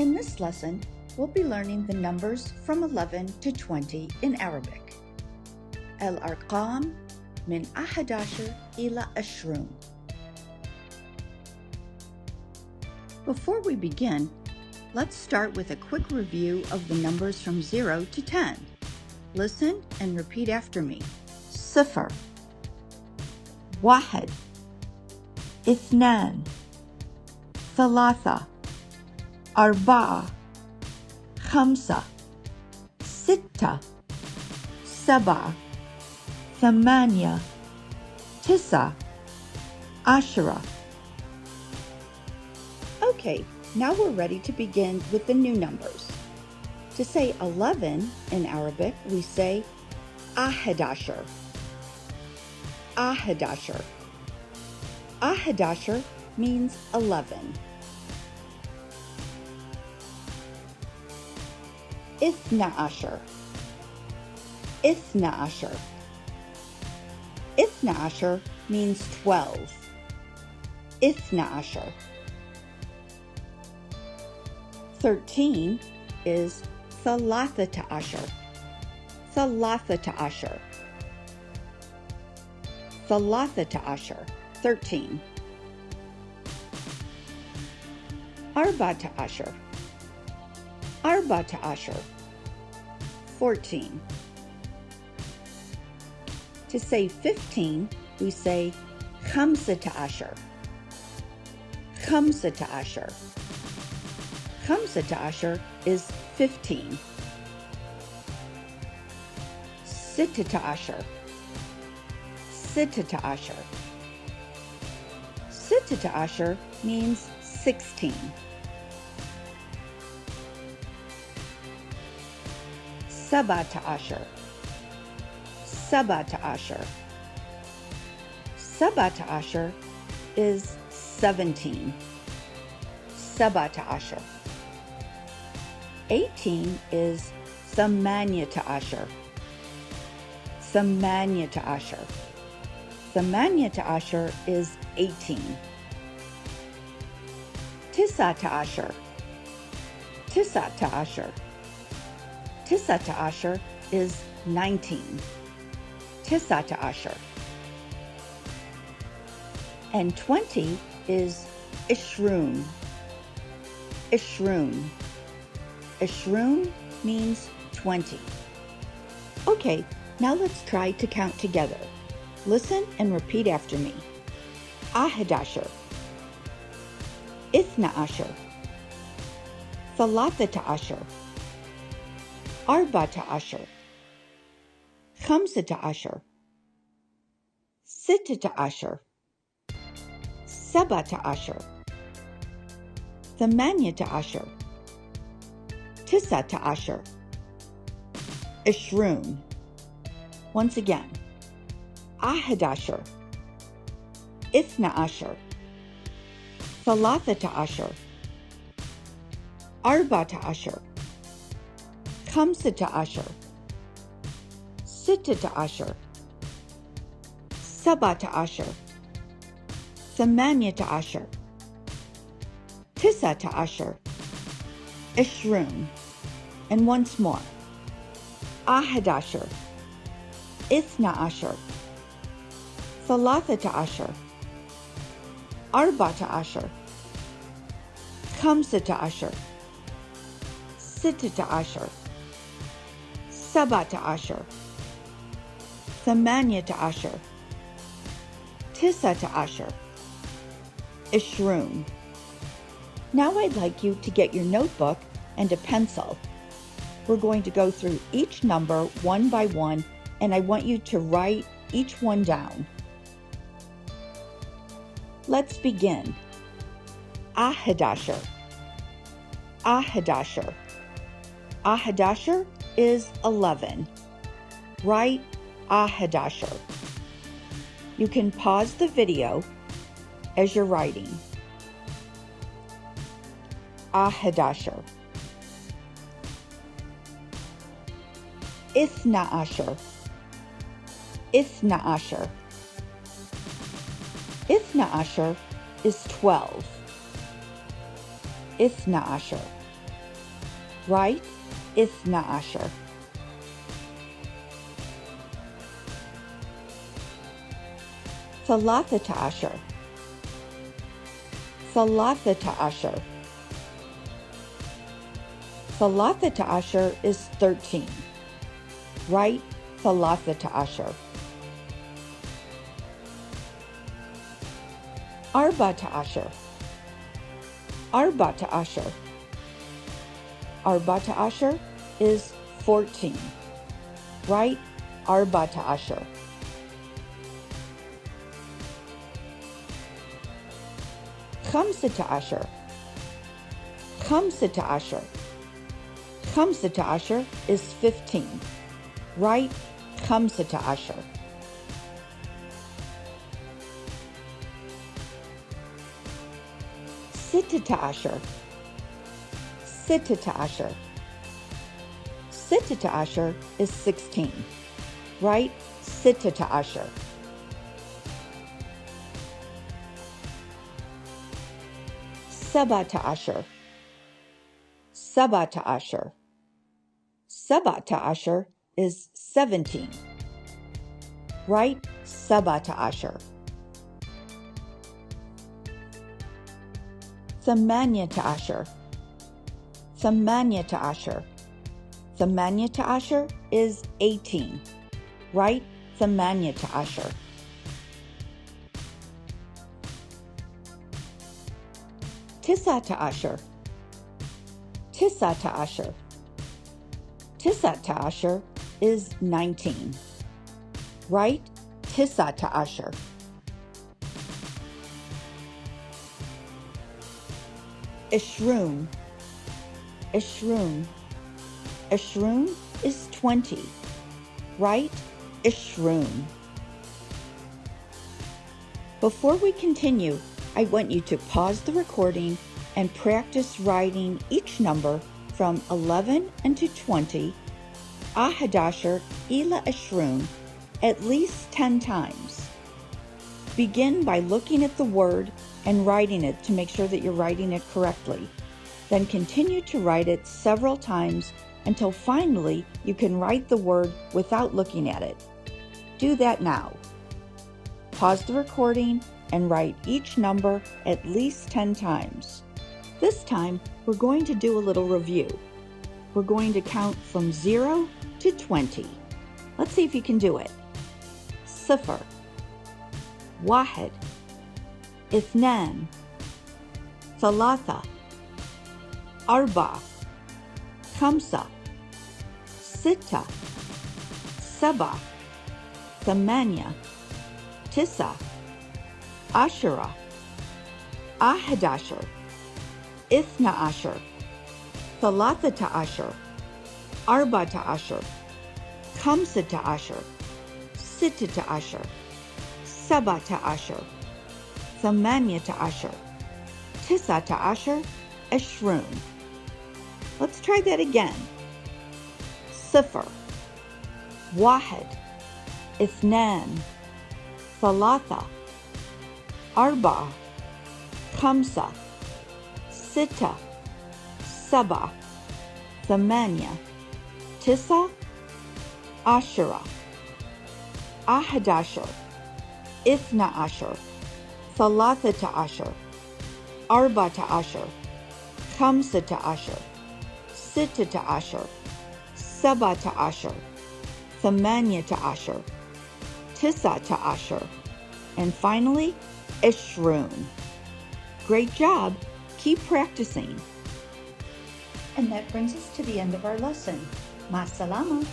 In this lesson, we'll be learning the numbers from 11 to 20 in Arabic. الأرقام من 11 إلى 20. Before we begin, let's start with a quick review of the numbers from 0 to 10. Listen and repeat after me. صفر واحد اثنان ثلاثة أربعة خمسة ستة سبعة ثمانية تسعة عشرة. Okay, now we're ready to begin with the new numbers. To say 11 in Arabic, we say ahadashar. Ahadashar. Ahadashar means 11. Ithna ashar. Ithna ashar. Ithna ashar means 12. Ithna ashar. 13 is thalathata ashar. Thalathata ashar. Thalathata ashar. 13. Arbata ashar. Arbata ashar. 14. To say 15, we say khamsata ashar. Khamsata ashar. Khamsata ashar is 15. Sittata ashar. Sittata ashar. Sittata ashar means 16. Sabata ashar. Sabata ashar. Sabata ashar is 17. Sabata ashar. 18 is thamanyata ashar. Thamanyata ashar. Thamanyata ashar is 18. Tisata ashar. Tisata ashar. Tisata ashar is 19. Tisata ashar. And 20 is ishrun. Ishrun. Ishrun means 20. Okay, now let's try to count together. Listen and repeat after me. Ahadashar. Ithna ashar. Thalathata ashar. Arbata ashar. Khamsata ashar. Sittata ashar. Sabata ashar. Thamanyata ashar. Tisata ashar. Ishrun. Once again. Ahadashar. Ithna ashar. Thalathata ashar. Arbata ashar. Khamsata ashar. Sittata ashar. Sabata ashar. Thamanyata ashar. Tisata ashar. Ishrun. And once more. Ahadashar. Ithna ashar. Thalathata ashar. Arbata ashar. Khamsata ashar. Sittata ashar. Sabata ashar. Thamanyata ashar. Tisata ashar. Ishrun. Now I'd like you to get your notebook and a pencil. We're going to go through each number one by one, and I want you to write each one down. Let's begin. Ahadashar. Ahadashar. Ahadashar is 11. Write ahadashar. You can pause the video as you're writing. Ahadashar. Ithna ashar. Ithna ashar. Ithna ashar is 12. Ithna ashar. right? إثنى عشر. ثلاثة عشر. ثلاثة عشر. ثلاثة عشر is 13. Write ثلاثة عشر. أربعة عشر. أربعة عشر. أربعة عشر is 14. Write أربعة عشر. خمسة عشر. خمسة عشر. خمسة عشر is 15. Write خمسة عشر. ستة عشر. ستة عشر. ستة عشر is 16. Write ستة عشر. سبعة عشر. سبعة عشر. سبعة عشر is 17. Write سبعة عشر. ثمانية عشر. ثمانية عشر. ثمانية عشر is 18. Write ثمانية عشر. تسعة عشر. تسعة عشر. تسعة عشر is 19. Write تسعة عشر. عشرون. عشرون. عشرون is 20. Write عشرون. Before we continue, I want you to pause the recording and practice writing each number from 11 into 20, 11 إلى 20, at least 10 times. Begin by looking at the word and writing it to make sure that you're writing it correctly. Then continue to write it several times until finally you can write the word without looking at it. Do that now. Pause the recording and write each number at least 10 times. This time, we're going to do a little review. We're going to count from 0 to 20. Let's see if you can do it. صفر. واحد. اثنان. ثلاثة. أربعة. خمسة. ستة. سبعة. ثمانية. تسعة. عشرة. أحد عشر. اثنى عشر. ثلاثة عشر. أربعة عشر. خمسة عشر. ستة عشر. سبعة عشر. ثمانية عشر. تسعة عشر. 20. Let's try that again. صفر. واحد. اثنان. ثلاثة. أربعة. خمسة. ستة. سبعة. ثمانية. تسعة. عشرة. أحد عشر. اثنى عشر. ثلاثة عشر. أربعة عشر. خمسة عشر. ستة عشر. سبعة عشر. ثمانية عشر. تسعة عشر. And finally, 20. Great job. Keep practicing. And that brings us to the end of our lesson. Ma salama.